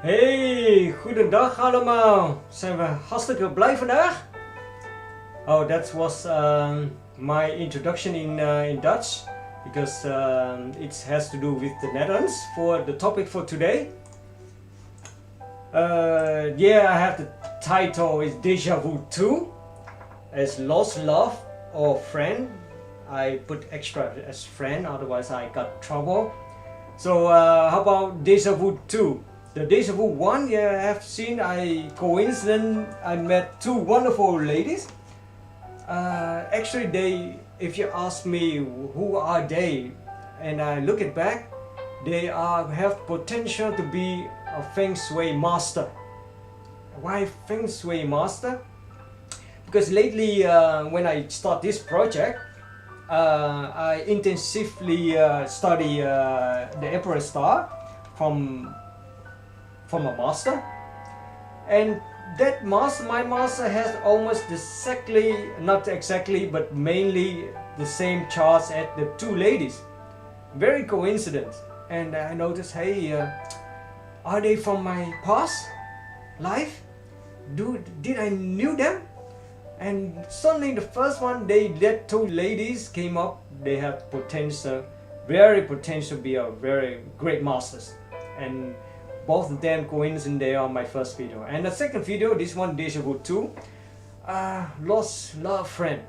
Hey, goedendag allemaal. Zijn we hartstikke blij vandaag? Oh, that was my introduction in Dutch, because it has to do with the Netherlands for the topic for today. Yeah, I have the title is Deja Vu 2 as lost love or friend. I put extra as friend, otherwise I got trouble. So how about Deja Vu 2? The Deja Vu 1, yeah, I have seen, I met two wonderful ladies. Actually, if you ask me who are they, and I look it back, they have potential to be a Feng Shui master. Why Feng Shui master? Because lately, when I start this project, I intensively study the Emperor Star from a master, and that master, my master, has almost not exactly, but mainly the same charts as the two ladies. Very coincidence. And I noticed, hey, are they from my past life? Did I knew them? And suddenly the first one, that two ladies came up. They have potential, very potential to be a very great masters. And both of them coincident, they are my first video. And the second video, this one, Deja Vu 2, lost love friend.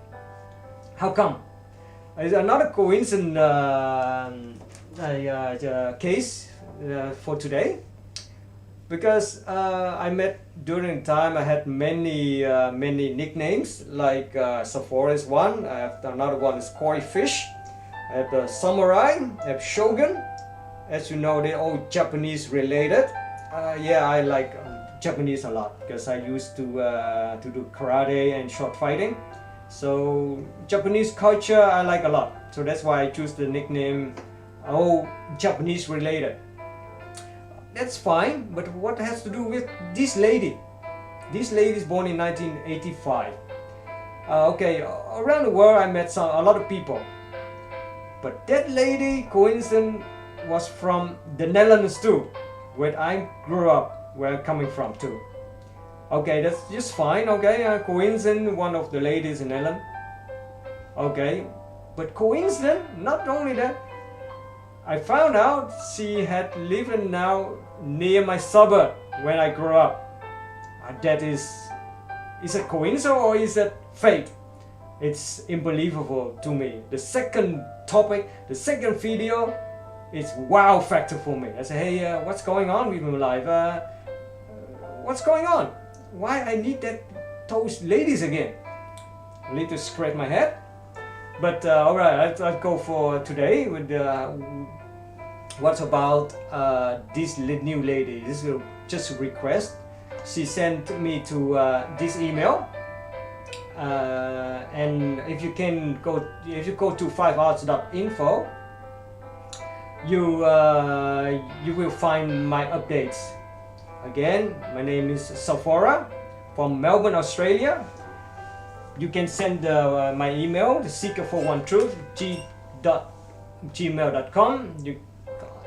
How come? It's another coincident case for today, because I met during the time. I had many nicknames, like Saphora is one. I have another one is Koi Fish. I have the Samurai. I have Shogun. As you know, they're all Japanese related. Yeah, I like Japanese a lot because I used to do karate and short fighting. So Japanese culture I like a lot. So that's why I choose the nickname all Japanese related. That's fine, but what has to do with this lady? This lady is born in 1985. Okay, around the world I met a lot of people. But that lady, coincident, was from the Netherlands too, where I grew up, where I'm coming from too. Okay, that's just fine. Okay, coincident, one of the ladies in Netherlands. Okay, but coincident, not only that, I found out she had lived now near my suburb when I grew up. That is it coincidence or is it fate? It's unbelievable to me. The second topic, the second video, it's wow factor for me. I say, hey, what's going on with my life? What's going on? Why I need those ladies again? I need to scratch my head. But alright, I'll go for today with what about this new lady? This is just a request. She sent me to this email. And if you go to Fivearts.info, you will find my updates. Again, my name is Saphora from Melbourne, Australia. You can send my email, the seeker for one truth, gmail.com. You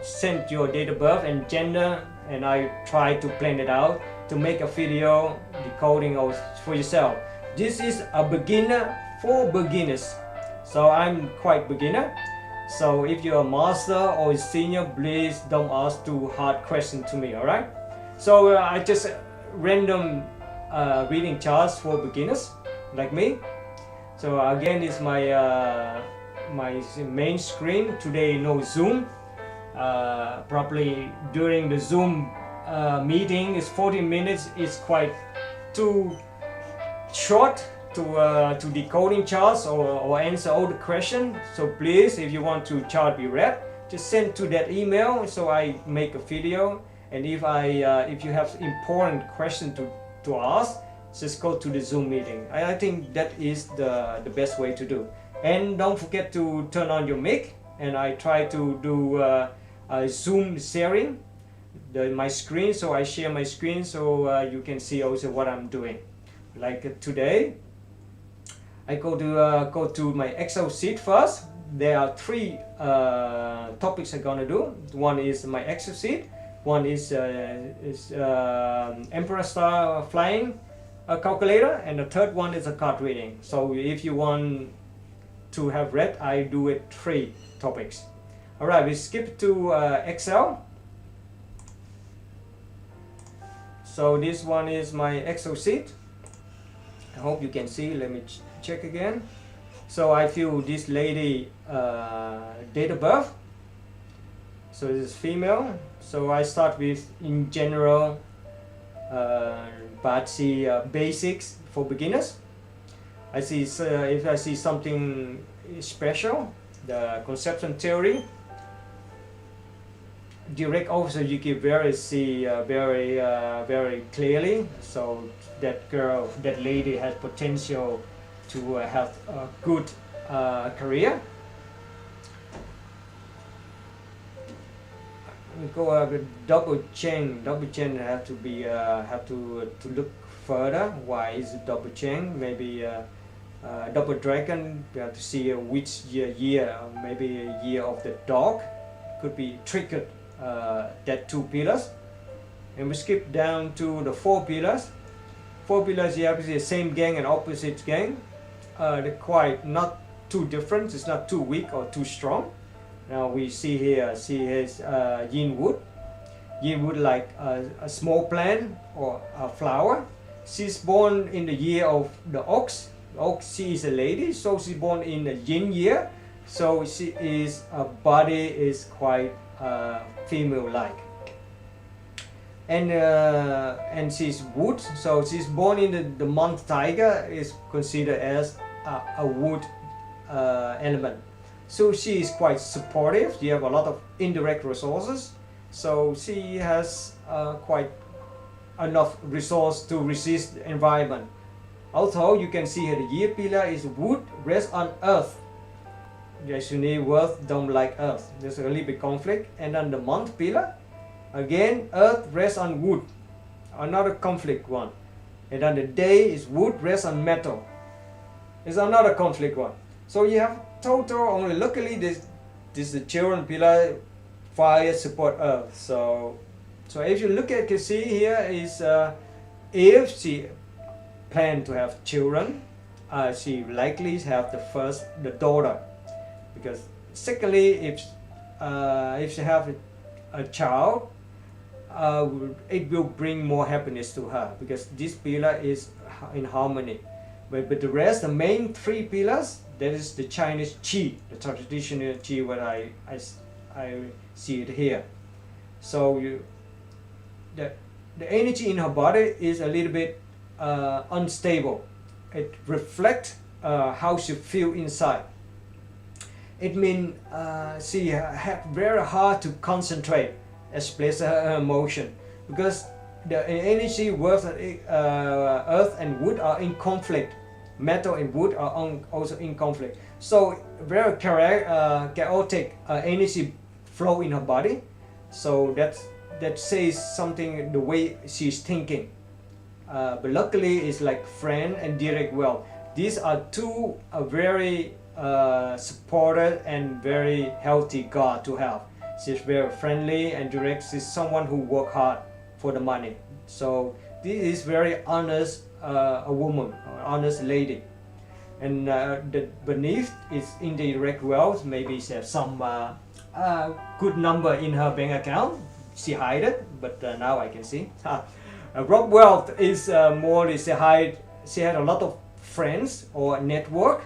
send your date of birth and gender, and I try to plan it out to make a video decoding for yourself. This is a beginner for beginners, so I'm quite beginner. So if you're a master or a senior, please don't ask too hard questions to me, alright? So I just random reading charts for beginners like me. So again, it's my main screen. Today no Zoom. Probably during the Zoom meeting is 40 minutes. It's quite too short to decoding charts or answer all the questions. So please, if you want to chart be read, just send to that email so I make a video. And if you have important question to ask, just go to the Zoom meeting. I think that is the best way to do. And don't forget to turn on your mic. And I try to do a Zoom sharing my screen, so I share my screen so you can see also what I'm doing. Like today, I go to my Excel sheet first. There are three topics I'm gonna do. One is my Excel sheet. one is Emperor Star Flying Calculator, and the third one is a card reading. So if you want to have read, I do it 3 topics. Alright, we skip to Excel. So this one is my Excel sheet. I hope you can see. Let me check again. So I fill this lady date of birth. So this is female. So I start with, in general, basics for beginners. I see if I see something special, the conception theory. Direct also you can very clearly. So that girl, that lady has potential to have a good career. We go with double chain. Double chain have to be have to look further. Why is it double chain? Maybe double dragon. We have to see which year. Maybe a year of the dog could be triggered. That 2 pillars, and we skip down to the 4 pillars. 4 pillars, you have the same gang and opposite gang. They're quite not too different. It's not too weak or too strong. Now we see here, yin wood. Yin wood like a small plant or a flower. She's born in the year of the ox. The ox, she is a lady, so she's born in the yin year. So she is, body is quite female-like, and she's wood, so she's born in the month Tiger, is considered as a wood element. So she is quite supportive. She have a lot of indirect resources, so she has quite enough resource to resist the environment. Also, you can see here the year pillar is wood, rests on earth. Yes, you need earth, don't like earth. There's a little bit conflict. And then the month pillar, again, earth rests on wood, another conflict one. And then the day is wood rests on metal. It's another conflict one. So you have total only. Luckily, this is the children pillar, fire support earth. So if you look at, you see here is if she plan to have children, she likely have the daughter. Because secondly, if she have a child, it will bring more happiness to her, because this pillar is in harmony. But the rest, the main 3 pillars, that is the Chinese Qi, the traditional Qi, what I see it here. So the energy in her body is a little bit unstable. It reflects how she feel inside. It means she had very hard to concentrate, express her emotion, because the energy with earth and wood are in conflict. Metal and wood are also in conflict. So very chaotic energy flow in her body. So that says something the way she's thinking. But luckily, it's like friend and direct well. These are 2 very supported and very healthy God to have. She's very friendly and direct. She's someone who work hard for the money. So this is very honest, a woman, honest lady. And the beneath is indirect wealth. Maybe she has some good number in her bank account. She hide it, but now I can see. Rock wealth is more. She had a lot of friends or network.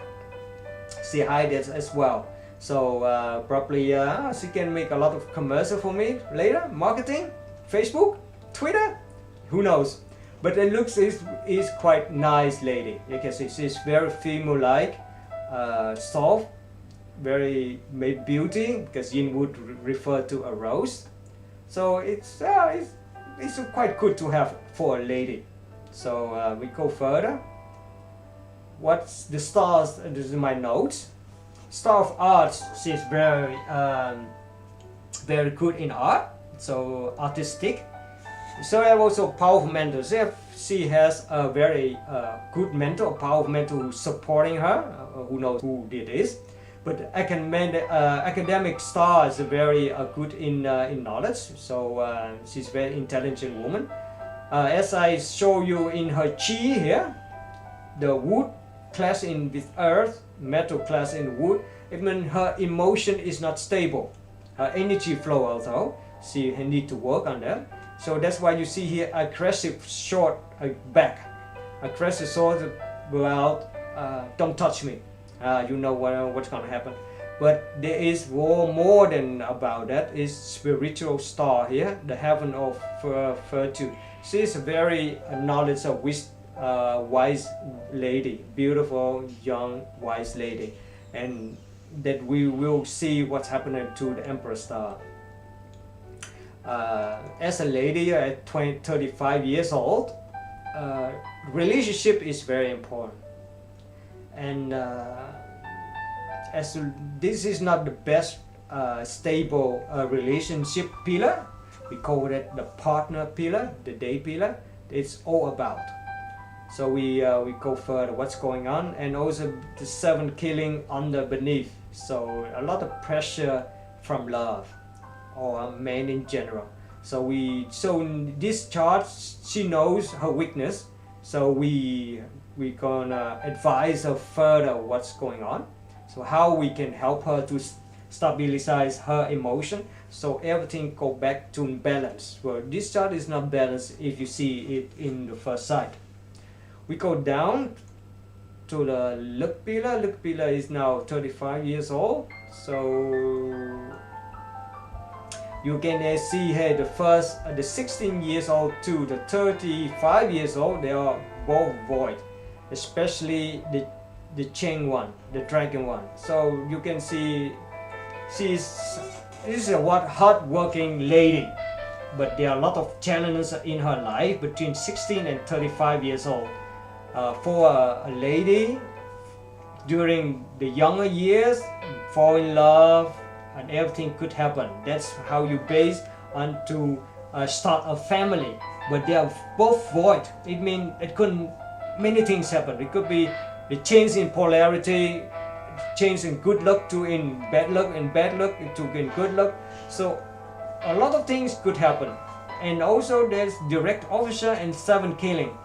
She hide it as well. So probably she can make a lot of commercial for me later. Marketing, Facebook, Twitter, who knows? But it looks is quite nice lady. You can see she's very female-like, soft, very made beauty, because yin would refer to a rose. So it's quite good to have for a lady. So we go further. What's the stars? This is my notes. Star of Arts. She's very good in art. So artistic. So I have also powerful mentors. She has a very good mentor, a powerful mentor who's supporting her. Who knows who did this? But academic star is very good in knowledge, so she's a very intelligent woman. As I show you in her chi here, the wood clash in with earth, metal clash in wood, it means her emotion is not stable. Her energy flow also, she need to work on that. So that's why you see here aggressive short back. Aggressive short about don't touch me. You know what's gonna happen. But there is more than about that. Is spiritual star here, the heaven of virtue. She is a very knowledge of wise lady, beautiful young wise lady, and that we will see what's happening to the Emperor star. As a lady at 35 years old, relationship is very important, and as this is not the best stable relationship pillar, we call it the partner pillar, the day pillar. It's all about. So we go further what's going on, and also the 7 killing under beneath. So a lot of pressure from love or men in general. So in this chart she knows her weakness. So we gonna advise her further what's going on. So how we can help her to stabilize her emotion, so everything go back to balance. Well, this chart is not balanced if you see it in the first sight. We go down to the look pillar. Look pillar is now 35 years old. So you can see here the 16 years old to the 35 years old, they are both void, especially the Ching one, the dragon one. So you can see this is a hard-working lady, but there are a lot of challenges in her life between 16 and 35 years old. For a lady during the younger years, fall in love and everything could happen. That's how you base on to start a family. But they are both void. It means many things happen. It could be the change in polarity, change in good luck to in bad luck, and bad luck to in good luck. So a lot of things could happen. And also there's direct officer and 7 killing.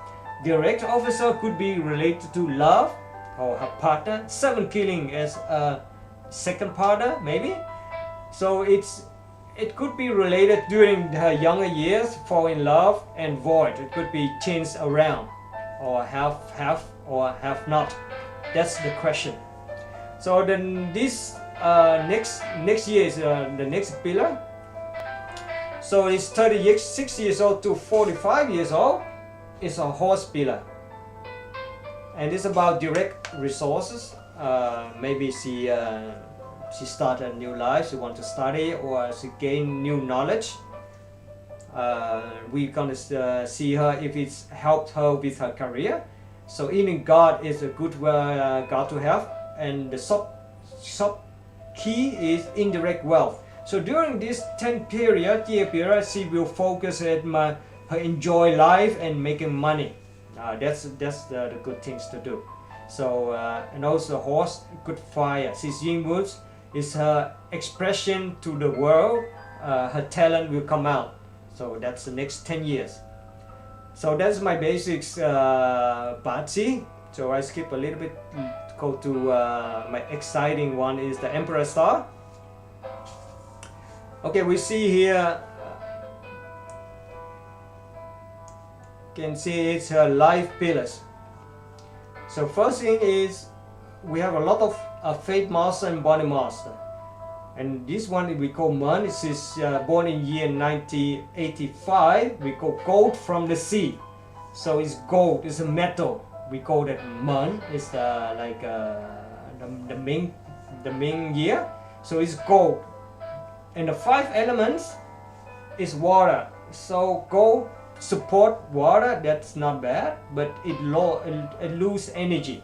Direct officer could be related to love or her partner. 7 killing as a second partner maybe. So it could be related during her younger years, fall in love, and void. It could be changed around, or have or have not. That's the question. So then this next year is the next pillar. So it's 36 years old to 45 years old. It's a horse pillar, and it's about direct resources. Maybe she started a new life, she wants to study, or she gain new knowledge. We're gonna see her if it's helped her with her career. So even God is a good God to have, and the sub key is indirect wealth. So during this 10-year period, she will focus at her enjoy life and making money. That's the good things to do. So and also horse good fire. She's yin woods is her expression to the world. Her talent will come out. So that's the next 10 years. So that's my basics Bazi. So I skip a little bit, go to my exciting one is the Emperor Star. Okay, we see here, can see it's her life pillars. So first thing is we have a lot of Faith Master and Body Master. And this one we call Mun. This is born in year 1985. We call gold from the sea. So it's gold, it's a metal. We call that Mun. It's like the Ming year. So it's gold. And the 5 elements is water. So gold support water, that's not bad, but it lose energy.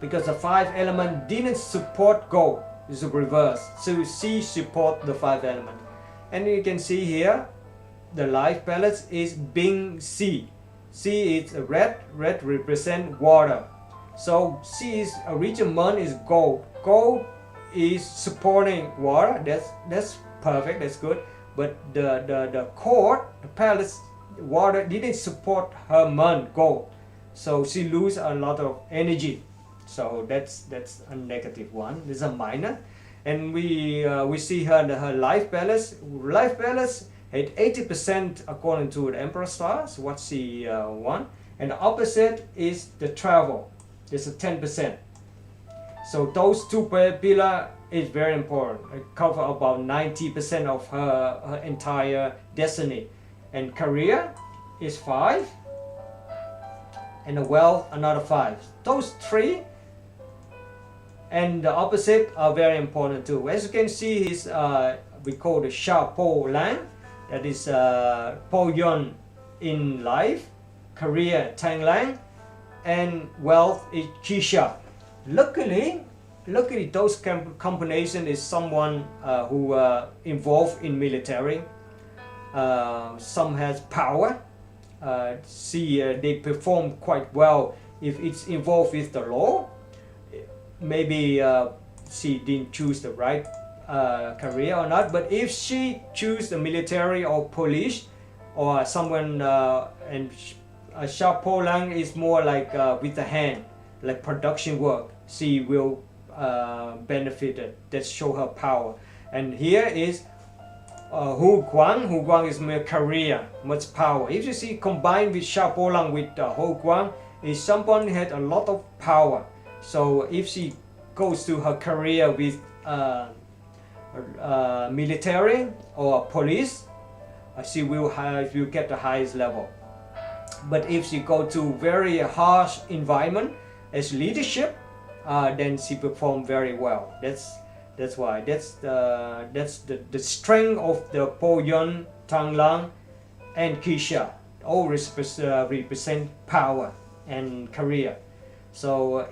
Because the 5 element didn't support gold. It's the reverse. So C support the 5 element. And you can see here the life balance is Bing C. C is red. Red represent water. So she's origin month is gold. Gold is supporting water. That's perfect. That's good. But the court, the palace, water didn't support her month gold. So she lose a lot of energy. So that's a negative one. This is a minor. And we see her life balance. Life balance had 80% according to the Emperor stars, what she want. And the opposite is the travel. It's a 10%. So those two pillars is very important. It cover about 90% of her entire destiny. And career is 5. And the wealth another 5. Those 3 and the opposite are very important too. As you can see, is we call the Saphora Lang. That is Po Yun in life, career Tang Lang, and wealth is Kisha. Luckily those combination is someone who involved in military. Some has power. They perform quite well if it's involved with the law. Maybe she didn't choose the right career or not, but if she choose the military or police or someone and Saphora Lang is more like with the hand, like production work, she will benefit it. That show her power. And here is Hu Guang is my career, much power. If you see combined with Saphora Lang with Hu Guang, is someone had a lot of power. So if she goes to her career with military or police, she will get the highest level. But if she go to very harsh environment as leadership, then she perform very well. That's why that's the strength of the Po Yun, Tang Lang, and Kisha. All represent power and career. So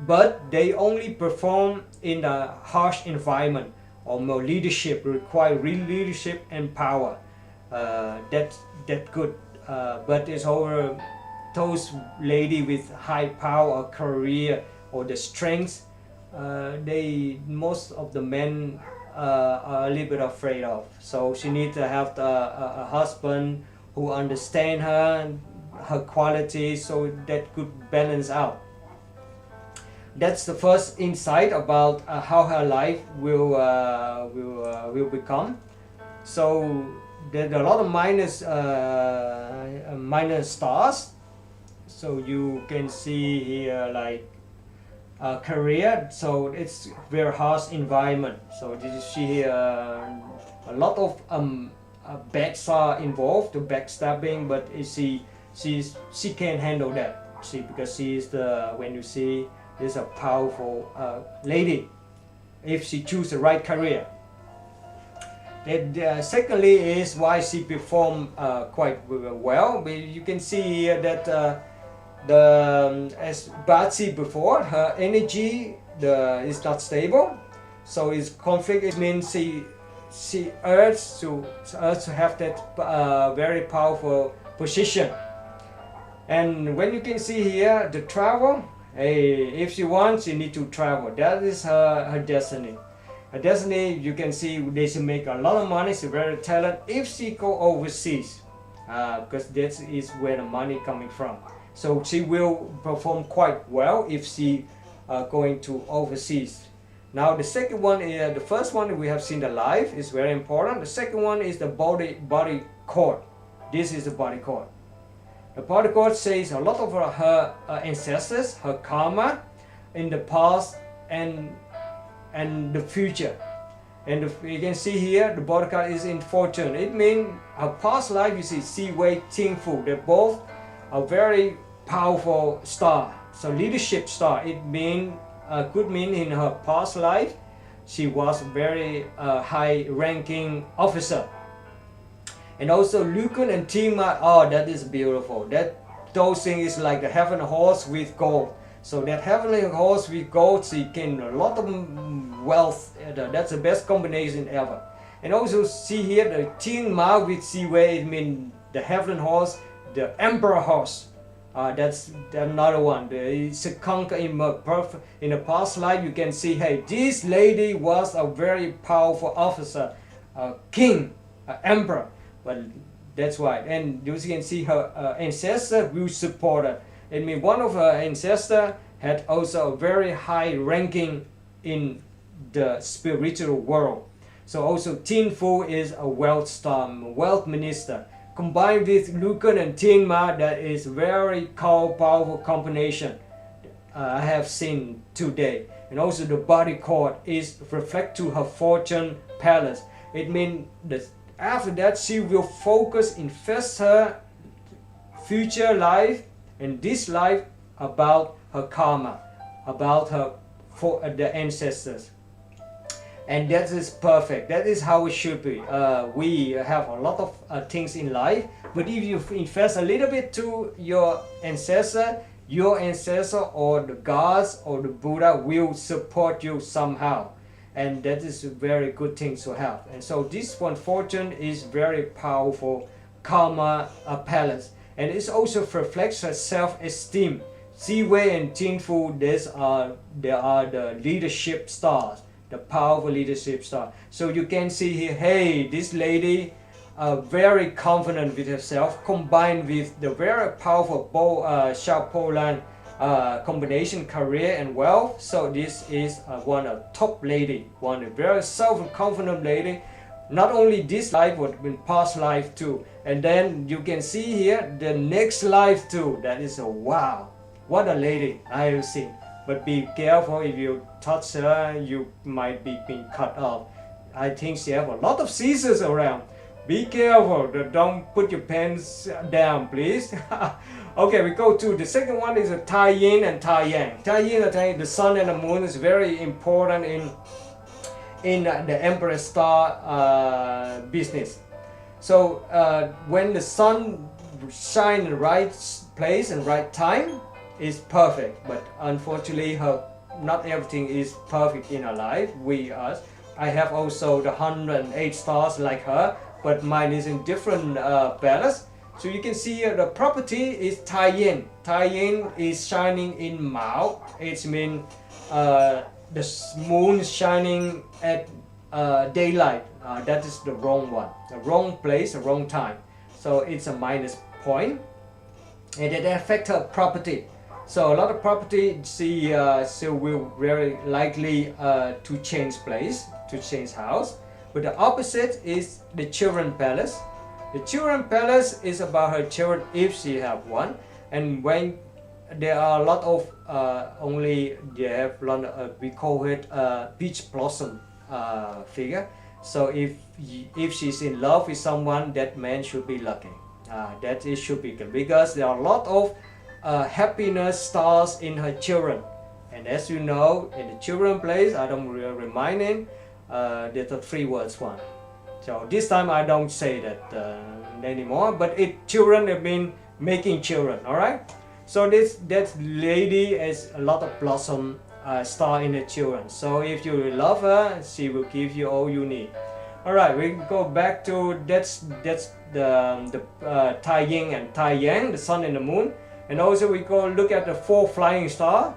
but they only perform in a harsh environment or more leadership, require real leadership and power. That good. But it's over those lady with high power, career, or the strength. Most of the men are a little bit afraid of. So she needs to have a husband who understand her qualities, so that could balance out. That's the first insight about how her life will become. So there are a lot of minor stars. So you can see here like career. So it's very harsh environment. So did you see here a lot of bad star involved, the backstabbing, but she can't handle that. See, because she is when you see is a powerful lady if she choose the right career. Secondly is why she perform quite well. You can see here that as Bazi before, her energy is not stable, so it's conflict. It means she urges to have that very powerful position. And when you can see here the travel, if she wants, she need to travel. That is her destiny. Her destiny, you can see she make a lot of money. She's very talented. If she go overseas, because that is where the money coming from. So she will perform quite well if she going to overseas. Now the second one is the first one we have seen the life is very important. The second one is the body cord. This is the body cord. The body cord says a lot of her ancestors, her karma in the past and the future. And you can see here the body cord is in fortune. It means her past life, you see Si Wei Ting Fu. They're both a very powerful star. So leadership star. It could mean in her past life she was a very high ranking officer. And also Lukun and Tima, oh, that is beautiful. Those things is like the heavenly horse with gold. So that heavenly horse with gold, she can a lot of wealth. That's the best combination ever. And also see here the Ting Ma with Si Wei, it means the heavenly horse, the emperor horse. That's another one. It's a conquer in a past life. You can see, hey, this lady was a very powerful officer, a king, an emperor. But that's why. And you can see her ancestor will support her. I mean, one of her ancestors had also a very high ranking in the spiritual world. So also Tin Fu is a wealth star, wealth minister. Combined with Lucan and Tin Ma, that is very powerful combination I have seen today. And also the body cord is reflect to her fortune palace. It means that after that she will focus, invest her future life and this life about her karma, about her the ancestors. And that is perfect. That is how it should be. We have a lot of things in life, but if you invest a little bit to your ancestor or the gods or the Buddha will support you somehow. And that is a very good thing to have. And so this one fortune is very powerful karma palace. And it also reflects her self-esteem. Ziwei and Tin Fu, they are the leadership stars, the powerful leadership star. So you can see here, hey, this lady very confident with herself, combined with the very powerful Shaopolan combination career and wealth. So this is one a top lady, one a very self-confident lady. Not only this life, but in past life too. And then you can see here the next life too. That is a wow, what a lady I have seen. But be careful, if you touch her, you might be being cut off. I think she have a lot of scissors around. Be careful, don't put your pants down, please. Okay, we go to the second one is a Tai Yin and Tai Yang. Tai Yin and Tai Yang, the sun and the moon is very important in the Emperor Star business. So when the sun shines in the right place and right time, is perfect. But unfortunately, not everything is perfect in her life. I have also the 108 stars like her, but mine is in different balance. So you can see the property is Tai Yin. Tai Yin is shining in Mao. It means the moon shining at daylight. That is the wrong one, the wrong place, the wrong time. So it's a minus point, and it affects her property. So a lot of property she will very likely to change place, to change house. But the opposite is the children palace. The children palace is about her children if she have one. And when there are a lot of we call it peach blossom figure. So if she's in love with someone, that man should be lucky. That it should be good because there are a lot of happiness stars in her children. And as you know, in the children place, I don't remind him, there's a 3 words one. So this time I don't say that anymore, but children have been making children, alright? So that lady has a lot of blossom star in the children. So if you love her, she will give you all you need. Alright, we go back to that's the Tai Yin and Tai Yang, the sun and the moon. And also we go look at the 4 flying star.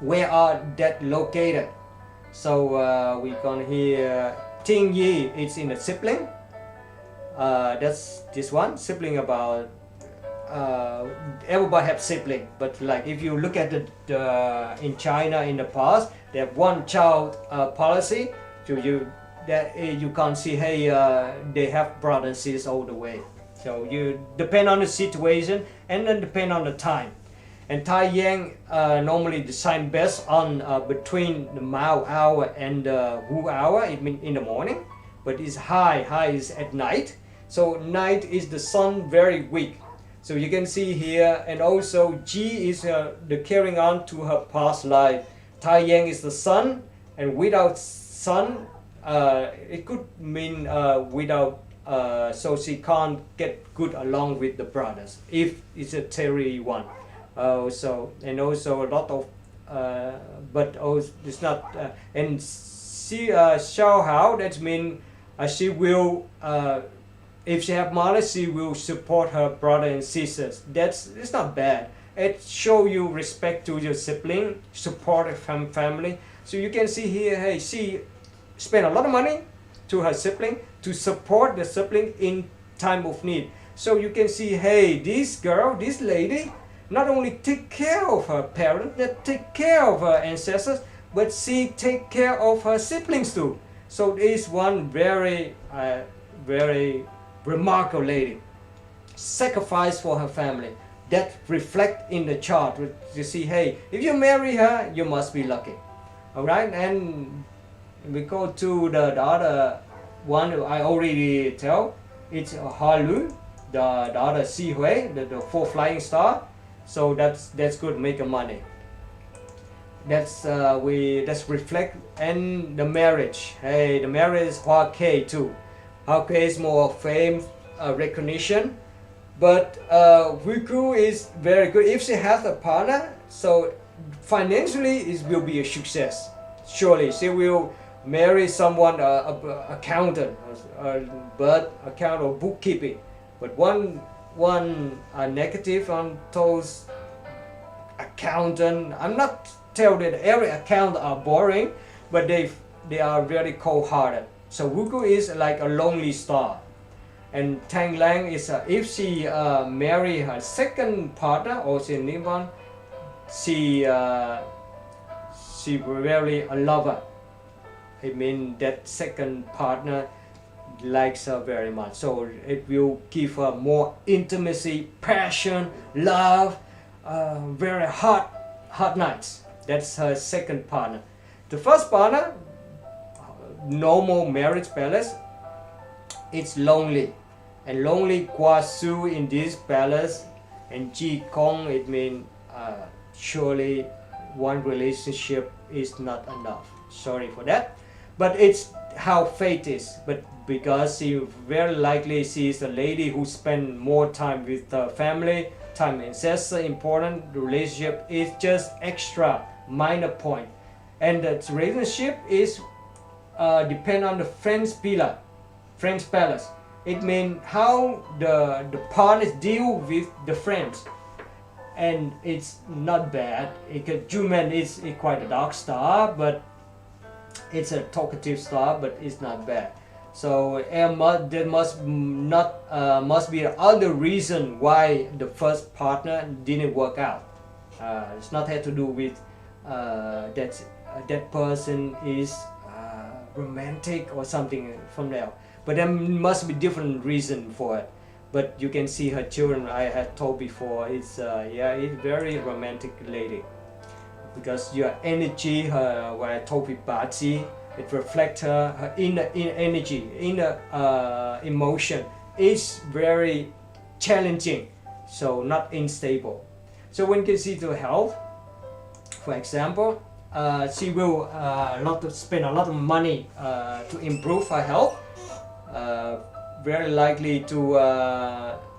Where are that located? So we gonna hear Ting Yi, it's in the sibling. That's this one, sibling about everybody have sibling, but like if you look at the in China in the past, they have one child policy. So you can't see, hey, they have brothers and sisters all the way. So you depend on the situation and then depend on the time. And Tai Yang normally design best on between the Mao hour and the Wu hour. It means in the morning, but it's high is at night. So night is the sun very weak. So you can see here, and also G is the carrying on to her past life. Tai Yang is the sun, and without sun, it could mean without. So she can't get good along with the brothers if it's a Terry one. So and also a lot of, but it's not. And she Xiao Hao, that means she will if she have money, she will support her brother and sisters. It's not bad. It show you respect to your sibling, support her family. So you can see here, hey, she spend a lot of money to her sibling to support the sibling in time of need. So you can see, hey, this girl, this lady, not only take care of her parents, that take care of her ancestors, but she take care of her siblings too. So it is one very, very remarkable lady. Sacrifice for her family. That reflect in the chart. You see, hey, if you marry her, you must be lucky. All right, and we go to the other one I already tell. It's Halu, the other Si Hui, the 4 flying star. So that's good, make money. That's reflect. And the marriage. Hey, the marriage is Hua K too. Hua K is more fame, recognition. But Wiku is very good. If she has a partner, so financially it will be a success. Surely she will marry someone, accountant, but account or bookkeeping. But one negative on those accountant. I'm not telling that every accountant are boring, but they are very cold-hearted. So Wuku is like a lonely star. And Tang Lang is if she marry her second partner or she need one, she really a lover. I mean that second partner likes her very much, so it will give her more intimacy, passion, love, very hot nights. That's her second partner. The first partner, normal marriage palace, it's lonely. And lonely Guasu in this palace, and Ji Kong, it means surely one relationship is not enough. Sorry for that, but it's how fate is. But because she very likely she is a lady who spend more time with her family, time ancestor important, the relationship is just extra minor point. And the relationship is depend on the French pillar, French palace. It means how the partners deal with the friends, and it's not bad. Juman is quite a dark star, but it's a talkative star, but it's not bad. So there must be other reason why the first partner didn't work out. It's not had to do with that person is romantic or something from there. But there must be different reason for it. But you can see her children, I had told before, it's it's very romantic lady. Because your energy, what I told with Bazi, it reflects her inner energy, inner emotion is very challenging, so not unstable. So when you can see to health, for example, she will spend a lot of money to improve her health. Very likely to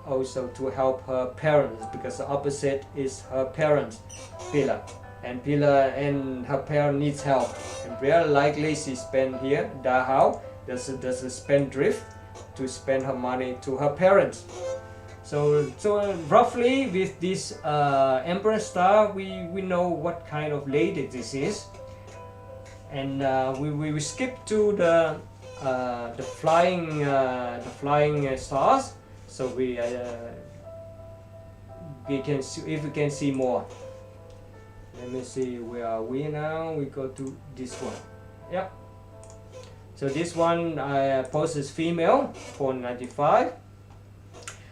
also to help her parents, because the opposite is her parents pillar, and her parent needs help, and very likely she spend here Dahao, does a spendthrift to spend her money to her parents. So roughly with this Emperor star we know what kind of lady this is, and we skip to the flying stars. So we can see, if we can see more. Let me see, where are we now? We go to this one. Yeah. So this one I posted female, 495.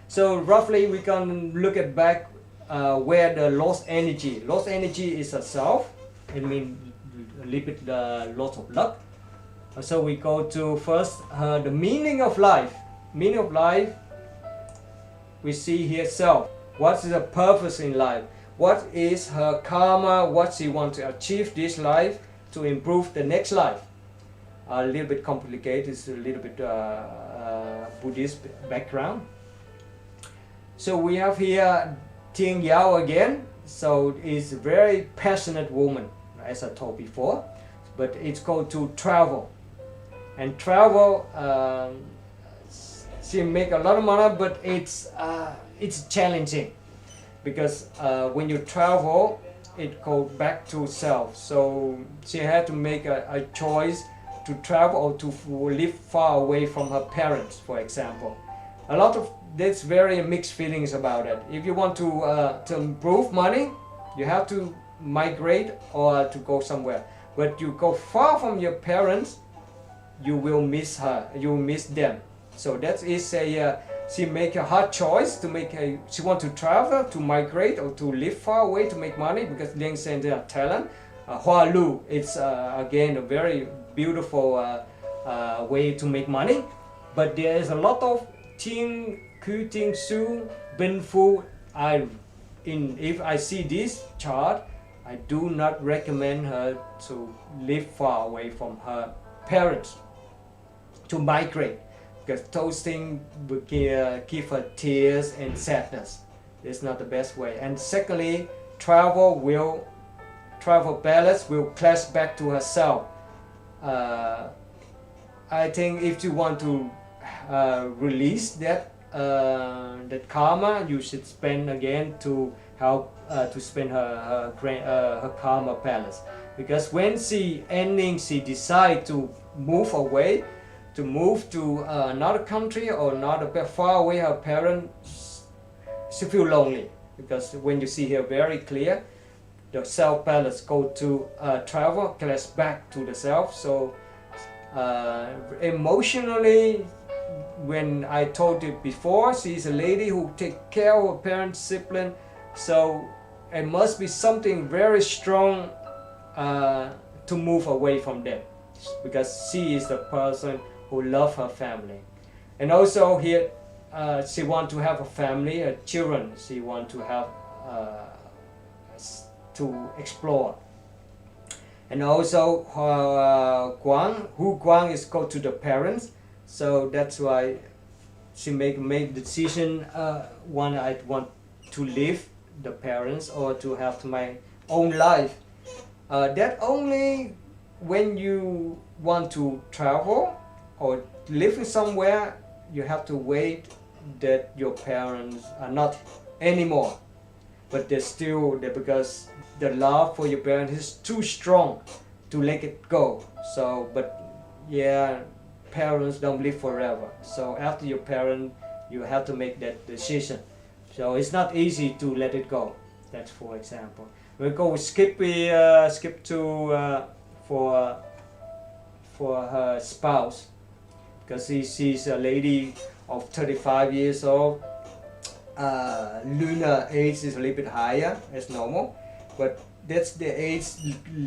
So roughly we can look at back where the lost energy. Lost energy is a self. It means a little bit loss of luck. So we go to first the meaning of life. Meaning of life, we see here self. What is the purpose in life? What is her karma? What she wants to achieve this life to improve the next life? A little bit complicated. It's a little bit Buddhist background. So we have here Ting Yao again. So it's a very passionate woman, as I told before. But it's called to travel. And travel, she make a lot of money, but it's challenging because when you travel, it goes back to self. So she had to make a choice to travel or to live far away from her parents, for example. A lot of there's very mixed feelings about it. If you want to improve money, you have to migrate or to go somewhere. But you go far from your parents, you will miss her, you will miss them. So that is she make a hard choice to make she want to travel, to migrate or to live far away to make money because Liang sent her talent. Hoa Lu, it's again a very beautiful way to make money. But there is a lot of Ching, Ku Ting Su, Bin Fu. If I see this chart, I do not recommend her to live far away from her parents, to migrate, because those things will give her tears and sadness. It's not the best way. And secondly, travel balance will clash back to herself. I think if you want to release that karma, you should spend again to help to spend her karma balance. Because when she decide to move away, to move to another country or another far away her parents, she feel lonely. Because when you see here very clear, the self balance go to travel, clash back to the self. So emotionally, when I told you before, she's a lady who take care of her parents' discipline. So it must be something very strong to move away from them, because she is the person who loves her family. And also here, she want to have a family, children. She want to have to explore. And also Guang is go to the parents. So that's why she made decision. One, I want to live the parents or to have my own life. That only when you want to travel or live somewhere, you have to wait that your parents are not anymore, but they're still there, because the love for your parents is too strong to let it go. So, but yeah, parents don't live forever. So after your parent, you have to make that decision. So it's not easy to let it go. That's for example. We'll go skip to for her spouse, because she's a lady of 35 years old. Lunar age is a little bit higher as normal, but that's the age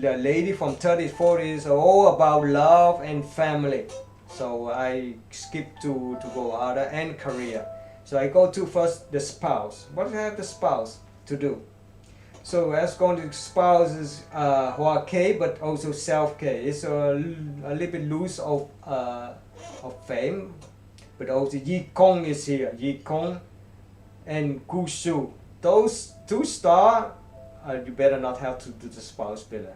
the lady from 34 is all about love and family. So I skip to go other and career. So I go to first the spouse. What have the spouse to do? So as going to spouse is Hoa K, but also Self K. It's a little bit loose of fame, but also Yi Kong is here. Yi Kong and Gu Shu. Those two stars, you better not have to do the spouse pillar.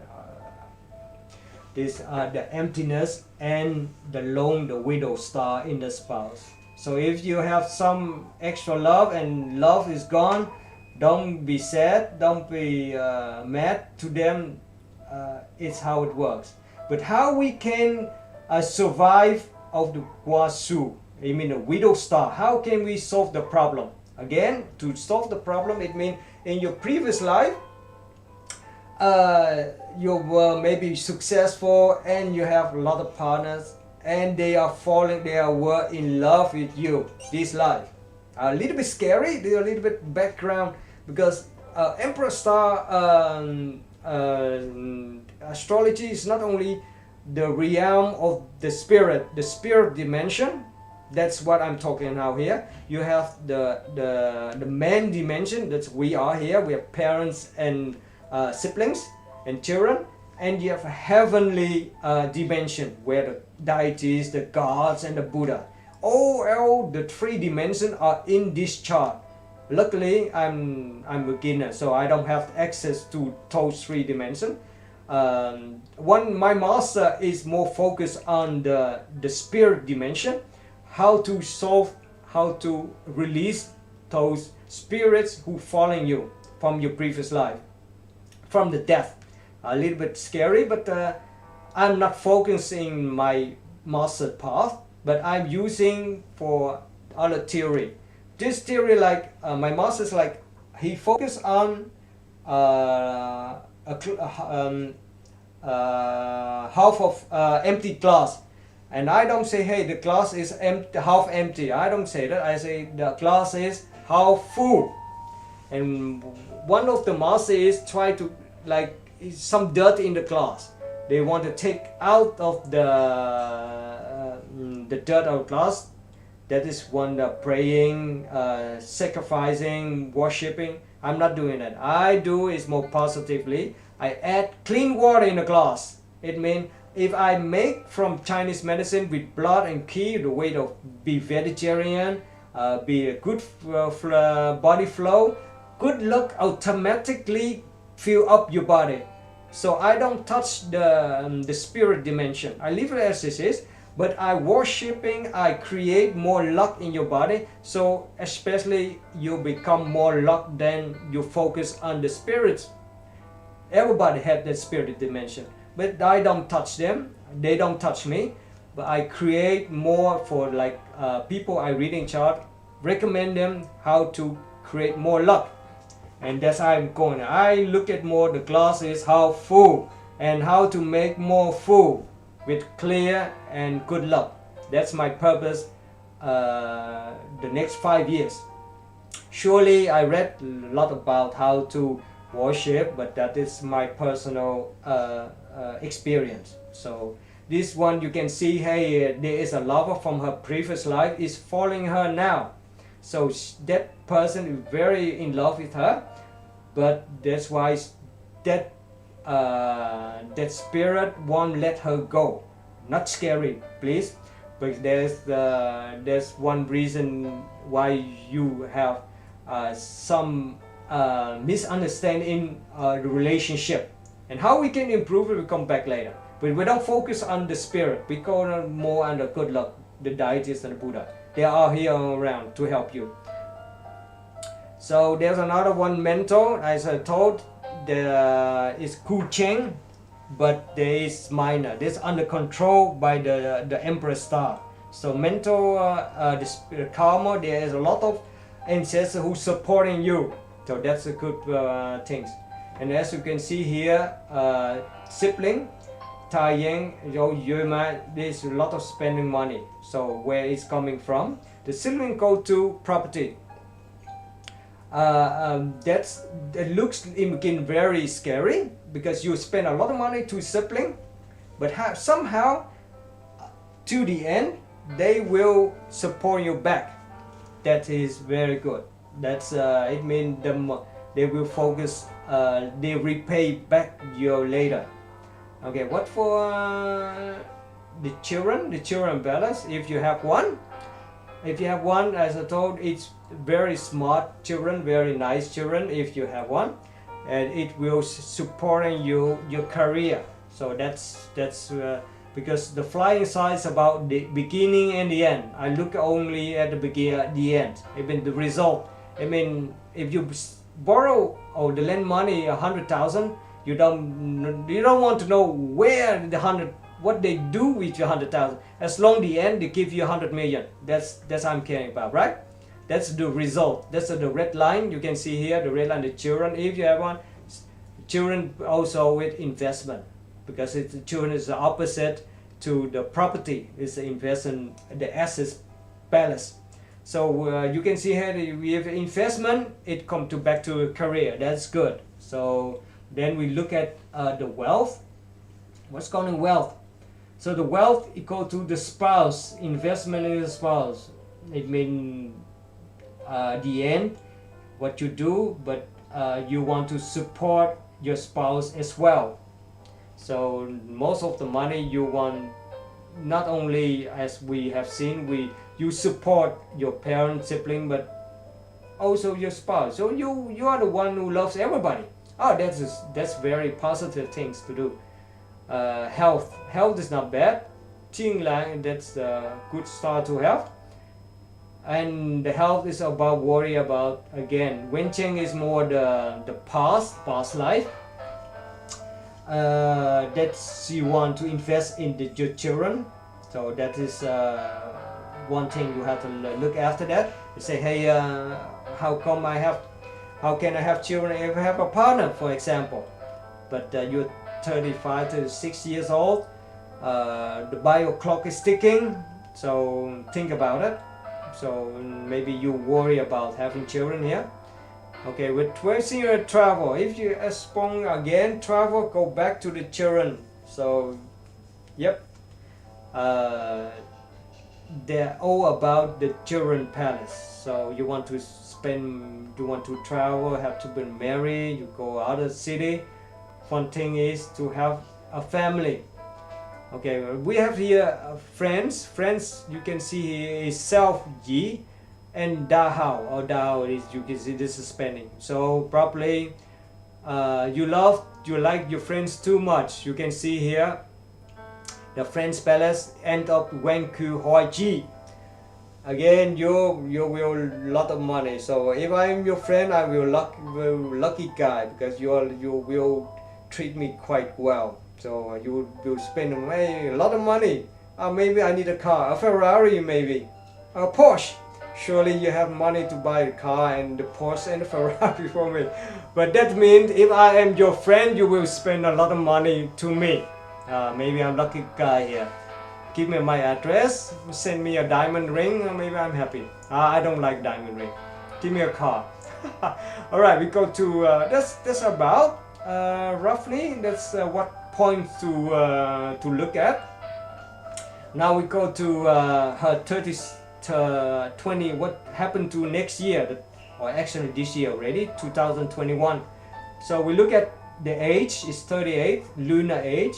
These are the emptiness and the lone, the widow star in the spouse. So if you have some extra love and love is gone, don't be sad, don't be mad to them. It's how it works. But how we can survive of the Gua Shu, I mean the widow star, how can we solve the problem? Again, to solve the problem, it means in your previous life, you were maybe successful and you have a lot of partners and they were in love with you this life. A little bit scary, a little bit background, because Emperor Star astrology is not only the realm of the spirit dimension. That's what I'm talking now here. You have the man dimension, that's we are here, we have parents and siblings and children, and you have a heavenly dimension where the deities, the gods and the Buddha. All the three dimensions are in this chart. Luckily I'm a beginner, so I don't have access to those three dimensions. My master is more focused on the spirit dimension, how to solve, how to release those spirits who following you from your previous life, from the death. A little bit scary, but I'm not focusing my master path, but I'm using for other theory. This theory, like my master's, like he focused on half of empty glass, and I don't say, hey, the glass is half empty. I don't say that. I say the glass is half full. And one of the masters is try to, like, some dirt in the glass. They want to take out of the dirt of glass. That is one praying, sacrificing, worshipping. I'm not doing that. I do is more positively. I add clean water in the glass. It means if I make from Chinese medicine with blood and qi, the way to be vegetarian, be a good body flow, good luck automatically fill up your body. So I don't touch the spirit dimension. I leave it as it is, but I worshipping, I create more luck in your body. So especially you become more luck than you focus on the spirits. Everybody have that spirit dimension, but I don't touch them. They don't touch me. But I create more for, like, people I reading chart, recommend them how to create more luck. And that's how I'm going. I look at more the glass is how full, and how to make more full with clear and good luck. That's my purpose the next 5 years. Surely I read a lot about how to worship, but that is my personal experience. So this one you can see, hey, there is a lover from her previous life is following her now. So that person is very in love with her, but that's why that that spirit won't let her go. Not scary, please, but there's one reason why you have some misunderstanding in the relationship, and how we can improve it will come back later. But we don't focus on the spirit. We go more on the good luck, the deities and the Buddha. They are here around to help you. So there's another one mentor, as I told, there is Ching, but there is minor. This under control by the Emperor Star. So mental, the karma, there is a lot of ancestors who supporting you. So that's a good thing. And as you can see here, sibling, Tai Yang, Yuma, there's a lot of spending money. So where it's coming from? The sibling go to property. That looks again very scary, because you spend a lot of money to sibling, but somehow to the end they will support you back. That is very good. That's it means they will focus, they repay back you later. Okay, what for the children? The children balance. If you have one, as I told, it's very smart children, very nice children. If you have one, and it will supporting your career. So that's because the flying side is about the beginning and the end. I look only at the end. I mean the result. I mean, if you borrow or the lend money 100,000, you don't want to know where the 100, what they do with your 100,000. As long the end they give you 100 million. That's I'm caring about, right? That's the result. That's the red line. You can see here the red line. The children, if you have one, children also with investment, because the children is the opposite to the property. It's the investment, the assets balance. So you can see here we have investment. It come back to a career. That's good. So then we look at the wealth. What's going on wealth? So the wealth equal to the spouse, investment in the spouse. It means the end, what you do, but you want to support your spouse as well. So most of the money you want, not only as we have seen, you support your parent, sibling, but also your spouse. So you are the one who loves everybody. Oh, that's very positive things to do. Health is not bad. Ching lang, that's a good start to have. And the health is about worry about, again, Wen Cheng is more the past life. That you want to invest in your children, so that is one thing you have to look after that. You say, hey, how can I have children if I have a partner, for example, but you're 35 to 6 years old, the bio clock is ticking, so think about it. So maybe you worry about having children here. Okay, with 12-year travel, if you spawn again travel, go back to the children. So, yep, they're all about the children palace. So you want to travel, have to be married, you go out of the city. Fun thing is to have a family. Okay, we have here friends. You can see here is self Yi and Dahao, or Dao is, you can see this is spelling. So probably you like your friends too much. You can see here the Friends Palace end up Wen Ku Hoi Ji. Again, you will lot of money. So if I am your friend, I will lucky guy, because you will treat me quite well. So you will spend a lot of money. Maybe I need a car, a Ferrari, maybe a Porsche. Surely you have money to buy a car and the Porsche and the Ferrari for me. But that means if I am your friend, you will spend a lot of money to me. Maybe I'm lucky guy here. Give me my address, send me a diamond ring, maybe I'm happy. I don't like diamond ring. Give me a car. Alright, we go to, that's about, roughly, that's what points to look at. Now we go to her 20, what happened to next year, or actually this year already, 2021. So we look at the age is 38, lunar age,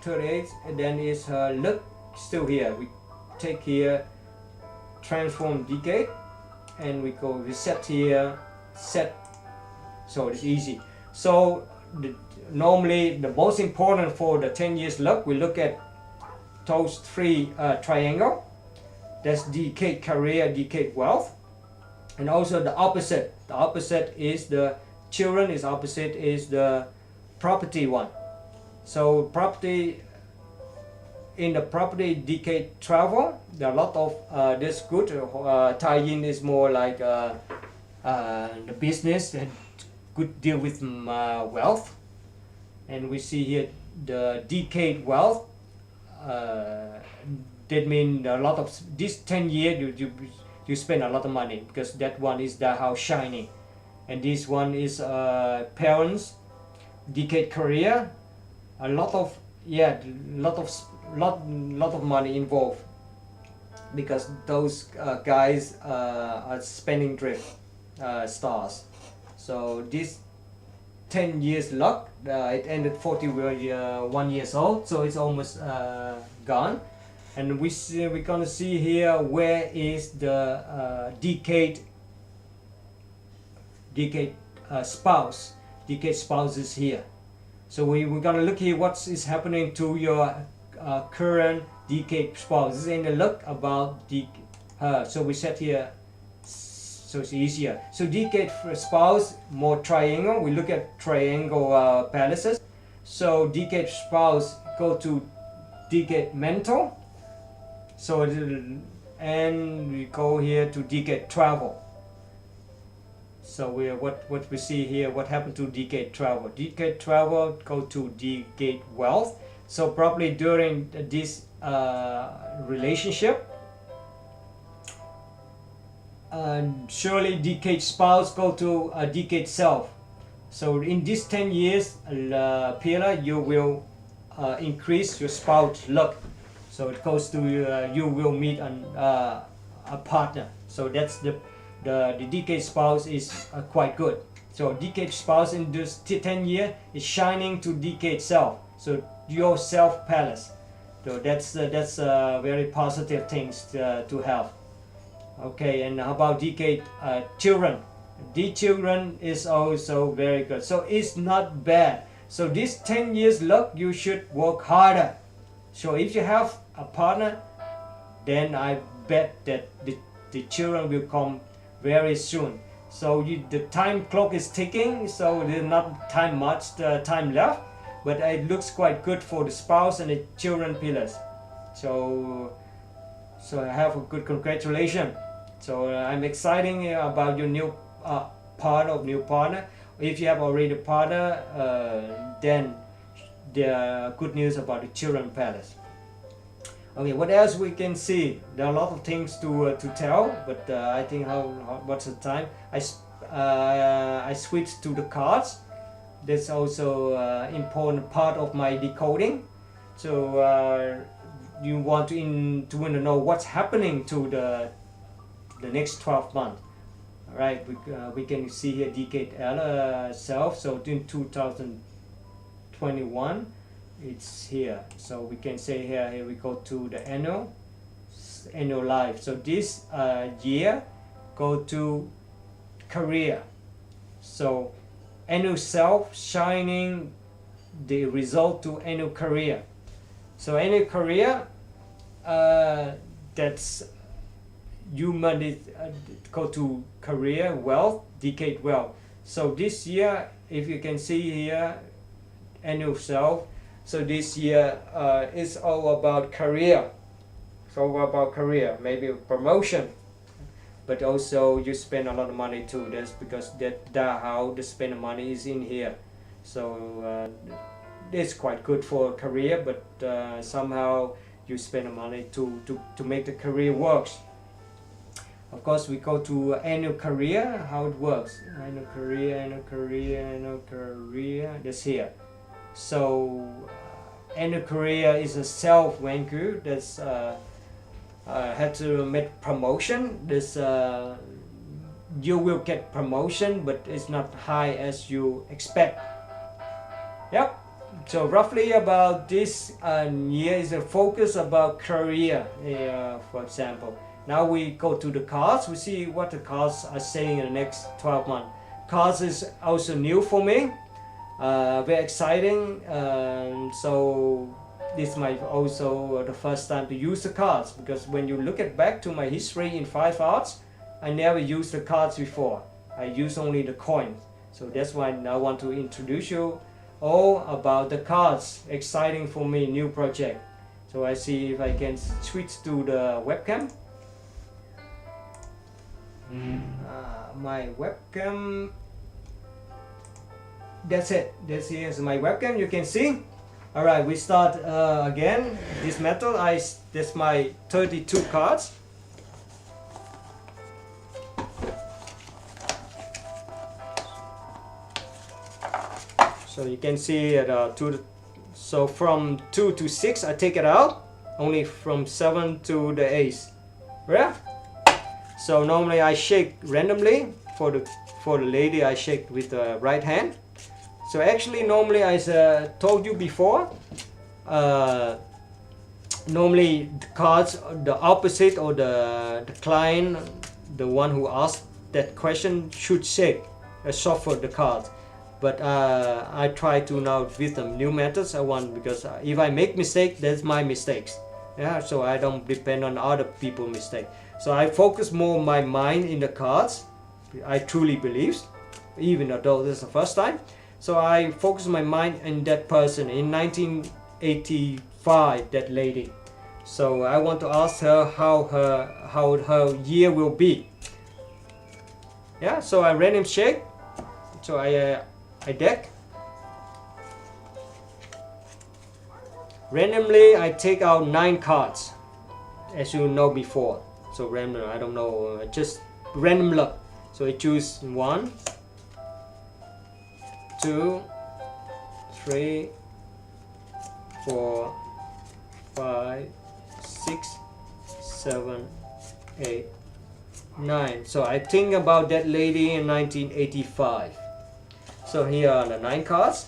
38, and then is her look still here. We take here, transform decade, and we go reset here, set. So it's easy. So normally the most important for the 10 years luck, we look at those three triangle. That's decade career, decade wealth, and also the opposite. The opposite is the children. Is opposite is the property one. So property, in the property decade travel, there are a lot of this good. Tie-in is more like the business and good deal with wealth, and we see here the decade wealth. That means a lot of this 10 years you spend a lot of money, because that one is the house shining, and this one is parents, decade career, a lot of money involved, because those guys are spending drift stars. So this 10 years luck, it ended 41 years old, so it's almost gone. And we're gonna see here where is the decade spouse. Decade spouse is here. So we're gonna look here what is happening to your current decade spouse. This is in the look about so we set here, so it's easier. So decade spouse, more triangle. We look at triangle palaces. So decade spouse go to decade mental. So and we go here to decade travel. So what we see here, what happened to decade travel? Decade travel go to decade wealth. So probably during this relationship, surely decade spouse go to a decade self. So in this 10 years, Pila, you will increase your spouse luck. So it goes to you will meet a partner. So that's the decade spouse is quite good. So decade spouse in this 10 year is shining to decade self. So your self palace. So that's very positive things to have. Okay, and how about decade children? The children is also very good. So it's not bad. So this 10 years luck, you should work harder. So if you have a partner, then I bet that the the children will come very soon. So the time clock is ticking, so there's not time left, but it looks quite good for the spouse and the children pillars. So I have a good congratulations. So I'm excited about your new partner. If you have already a partner, then the good news about the children palace. Okay, what else we can see? There are a lot of things to tell, but I think what's the time? I switched to the cards. That's also important part of my decoding. So you want to know what's happening to the next 12 months. All right, we can see here decade L self. So in 2021. It's here, so we can say here we go to the annual life. So this year go to career. So annual self shining the result to annual career. So annual career, that's human go to career, wealth, decade wealth. So this year, if you can see here, annual self. So this year is all about career. It's all about career, maybe promotion, but also you spend a lot of money too. That's because that how the spend money is in here. So it's quite good for career, but somehow you spend money to make the career works. Of course, we go to annual career, how it works. Annual career, that's here. So annual career is a self venture that's had to make promotion. This you will get promotion, but it's not high as you expect. Yep. So roughly about this year is a focus about career, for example. Now we go to the cards. We see what the cards are saying in the next 12 months. Cards is also new for me. Very exciting. So this might also the first time to use the cards, because when you look back to my history in Fivearts, I never used the cards before. I use only the coins. So that's why I want to introduce you all about the cards. Exciting for me, new project. So I see if I can switch to the webcam. My webcam. That's it. This is my webcam. You can see. All right, we start again. This method. That's my 32 cards. So you can see at so from 2 to 6 I take it out. Only from 7 to the 8. Yeah. So normally I shake randomly. For the lady I shake with the right hand. So actually normally, as I told you before, normally the cards, the opposite or the client, the one who asked that question should shake, shuffle the cards. But I try to now with the new methods I want, because if I make mistake, that's my mistakes. Yeah, so I don't depend on other people's mistake. So I focus more my mind in the cards. I truly believe, even though this is the first time. So I focus my mind in that person in 1985, that lady. So I want to ask her how her year will be. Yeah, so I random shake. So I deck. Randomly I take out 9 cards, as you know before. So random, I don't know, just random luck. So I choose 1, 2, 3, 4, 5, 6, 7, 8, 9. So I think about that lady in 1985. So here are the 9 cards.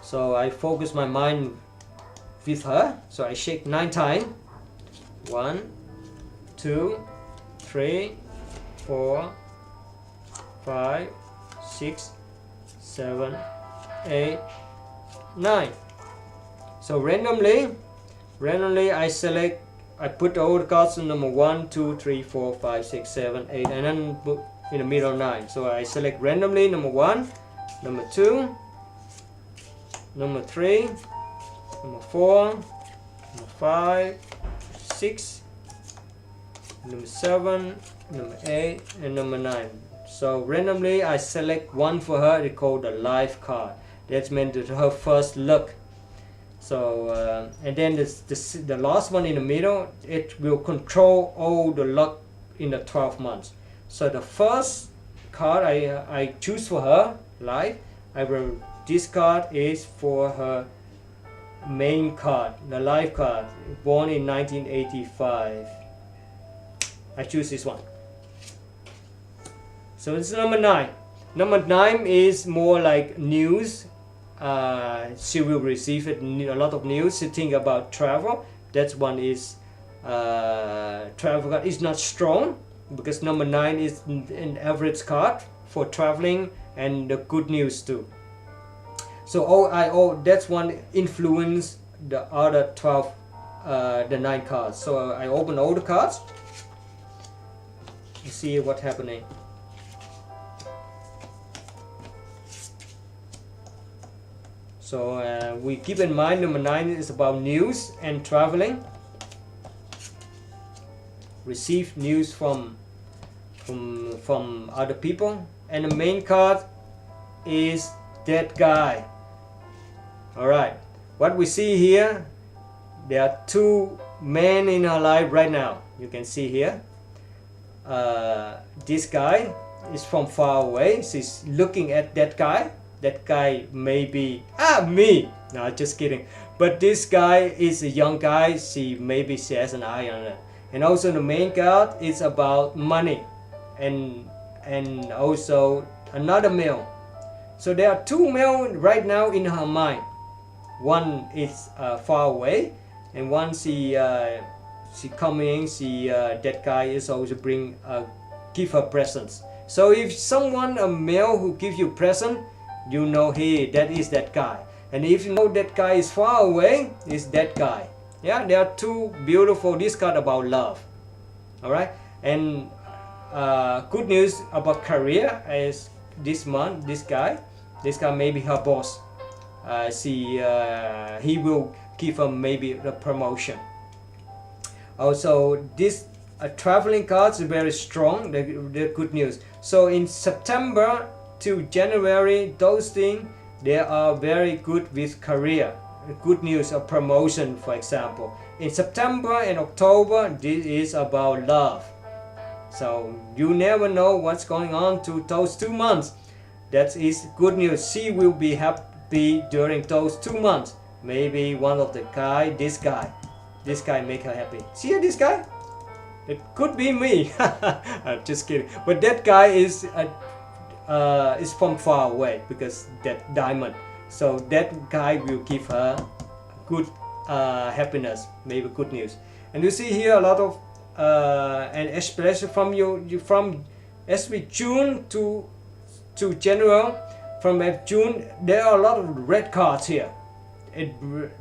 So I focus my mind with her. So I shake 9 times. 1, 2, 3, 4, 5, 6, 7, 8, 9. So randomly I select I put all the cards in number 1, 2, 3, 4, 5, 6, 7, 8, and then put in the middle 9. So I select randomly number 1, number 2, number 3, number 4, number 5, 6, number 7, number 8, and number 9. So randomly I select one for her. It's called the life card. That's meant to her first luck. So and then the last one in the middle, it will control all the luck in the 12 months. So the first card I choose for her life, this card is for her main card, the life card, born in 1985. I choose this one. So it's number 9. Number 9 is more like news. She will receive a lot of news. She think about travel. That one is travel card is not strong because number 9 is an average card for traveling and the good news too. So that's one influence the other 12, the 9 cards. So I open all the cards. You see what's happening. So we keep in mind number 9 is about news and traveling. Receive news from other people. And the main card is that guy. Alright, what we see here, there are 2 men in her life right now. You can see here. This guy is from far away. She's looking at that guy. That guy may be me. No, just kidding. But this guy is a young guy. She has an eye on it. And also the main card is about money, and also another male. So there are 2 male right now in her mind. One is far away, and one she coming. That guy is also give her presents. So if someone a male who give you present, you know, hey, that is that guy. And if you know that guy is far away, is that guy. Yeah, there are 2 beautiful. This card about love. All right, and good news about career is this month. This guy may be her boss. He will give her maybe the promotion. Also, this traveling cards are very strong. They're good news. So in September to January, those things, they are very good with career. Good news of promotion, for example. In September and October, this is about love. So you never know what's going on to those 2 months. That is good news. She will be happy during those 2 months. Maybe one of the guy, this guy make her happy. See this guy? It could be me. I'm just kidding. But that guy is from far away because that diamond. So that guy will give her good happiness, maybe good news. And you see here a lot of and especially from June to January. From June, there are a lot of red cards here.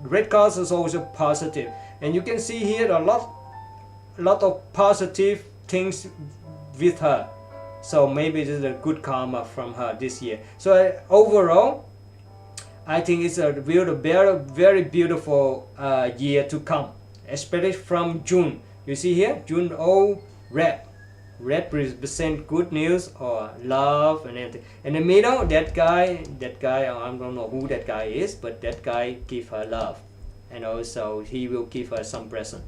Red cards is also positive, and you can see here a lot of positive things with her. So maybe this is a good karma from her this year. So overall, I think it's a very beautiful year to come, especially from June. You see here, June, all red. Red represents good news or love and everything. In the middle, that guy, I don't know who that guy is, but that guy give her love, and also he will give her some present.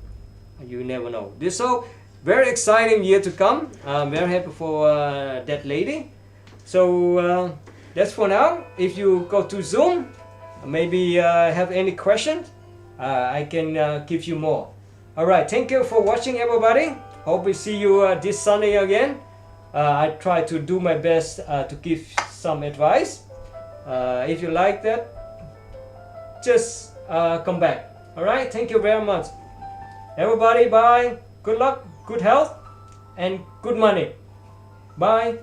You never know. This so very exciting year to come. I'm very happy for that lady. So that's for now. If you go to Zoom, maybe have any questions, I can give you more. Alright, thank you for watching, everybody. Hope we see you this Sunday again. I try to do my best to give some advice. If you like that, just come back. Alright, thank you very much. Everybody, bye. Good luck, good health, and good money. Bye.